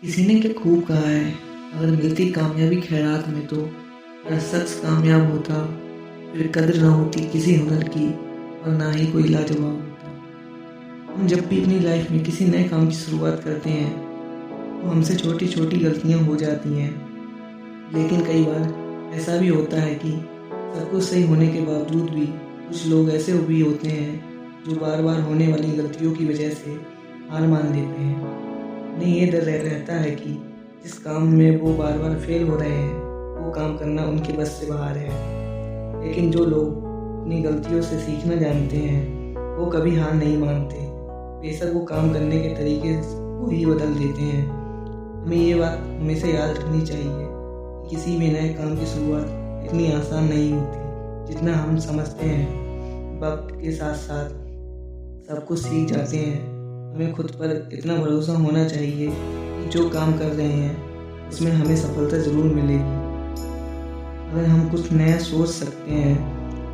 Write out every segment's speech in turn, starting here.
किसी ने क्या खूब कहा है, अगर मिलती कामयाबी खैरात में तो हर शख्स कामयाब होता, फिर कद्र न होती किसी हुनर की और ना ही कोई लाजवाब होता। हम जब भी अपनी लाइफ में किसी नए काम की शुरुआत करते हैं तो हमसे छोटी छोटी गलतियां हो जाती हैं, लेकिन कई बार ऐसा भी होता है कि सब कुछ सही होने के बावजूद भी कुछ लोग ऐसे भी होते हैं जो बार बार होने वाली गलतियों की वजह से हार मान लेते हैं। उन्हें ये डर रहता है कि जिस काम में वो बार बार फेल हो रहे हैं वो काम करना उनके बस से बाहर है। लेकिन जो लोग अपनी गलतियों से सीखना जानते हैं वो कभी हार नहीं मानते, बेशक वो काम करने के तरीके को ही बदल देते हैं। हमें ये बात हमेशा याद रखनी चाहिए कि किसी भी नए काम की शुरुआत इतनी आसान नहीं होती जितना हम समझते हैं। वक्त के साथ साथ सब कुछ सीख जाते हैं। हमें खुद पर इतना भरोसा होना चाहिए कि जो काम कर रहे हैं उसमें हमें सफलता ज़रूर मिलेगी। अगर हम कुछ नया सोच सकते हैं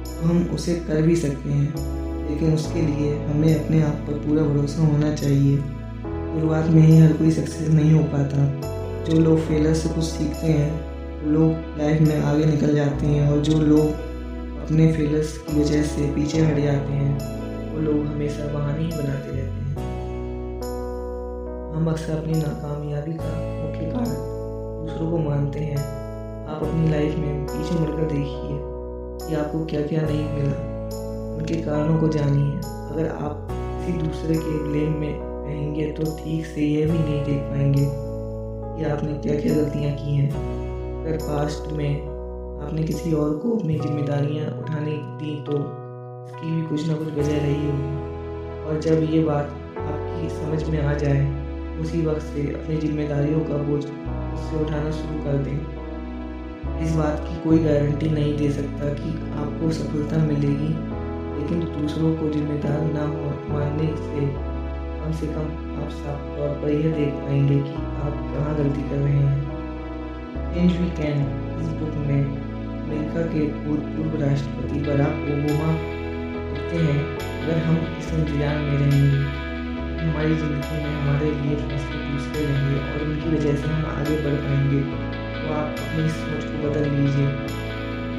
तो हम उसे कर भी सकते हैं, लेकिन उसके लिए हमें अपने आप पर पूरा भरोसा होना चाहिए। शुरुआत में ही हर कोई सक्सेस नहीं हो पाता। जो लोग फेलर से कुछ सीखते हैं वो लोग लाइफ में आगे निकल जाते हैं, और जो लोग अपने फेलर्स की वजह से पीछे हट जाते हैं वो लोग हमेशा बहाने ही बनाते रहते हैं। हम अक्सर अपनी नाकामयाबी का मुख्य कारण दूसरों को मानते हैं। आप अपनी लाइफ में पीछे मुड़कर देखिए कि आपको क्या क्या नहीं मिला, उनके कारणों को जानिए। अगर आप किसी दूसरे के ब्लेम में रहेंगे तो ठीक से यह भी नहीं देख पाएंगे कि आपने क्या क्या गलतियाँ की हैं। अगर पास्ट में आपने किसी और को अपनी जिम्मेदारियाँ उठाने दी तो इसकी भी कुछ ना कुछ वजह रही होगी, और जब ये बात आपकी समझ में आ जाए उसी वक्त से अपनी जिम्मेदारियों का बोझ उससे उठाना शुरू कर दें। इस बात की कोई गारंटी नहीं दे सकता कि आपको सफलता मिलेगी, लेकिन दूसरों को जिम्मेदार ना मानने से कम आप साफ तौर पर यह देख पाएंगे कि आप कहाँ गलती कर रहे हैं। चेंज वी कैन इस बुक में अमेरिका के भूतपूर्व राष्ट्रपति बराक ओबामा कहते हैं, अगर हम इस इंतजार में रहेंगे हमारी ज़िंदगी में हमारे लिए फैसले दूसरे रहेंगे और उनकी वजह से हम आगे बढ़ पाएंगे। तो आप अपनी सोच को बदल लीजिए।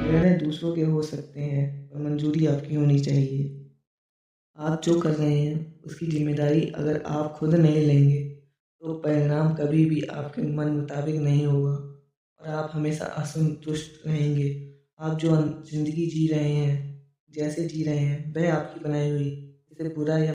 निर्णय दूसरों के हो सकते हैं पर मंजूरी आपकी होनी चाहिए। आप जो कर रहे हैं उसकी जिम्मेदारी अगर आप खुद नहीं लेंगे तो परिणाम कभी भी आपके मन मुताबिक नहीं होगा और आप हमेशा असंतुष्ट रहेंगे। आप जो ज़िंदगी जी रहे हैं, जैसे जी रहे हैं, वह आपकी बनाई हुई, इसे बुरा या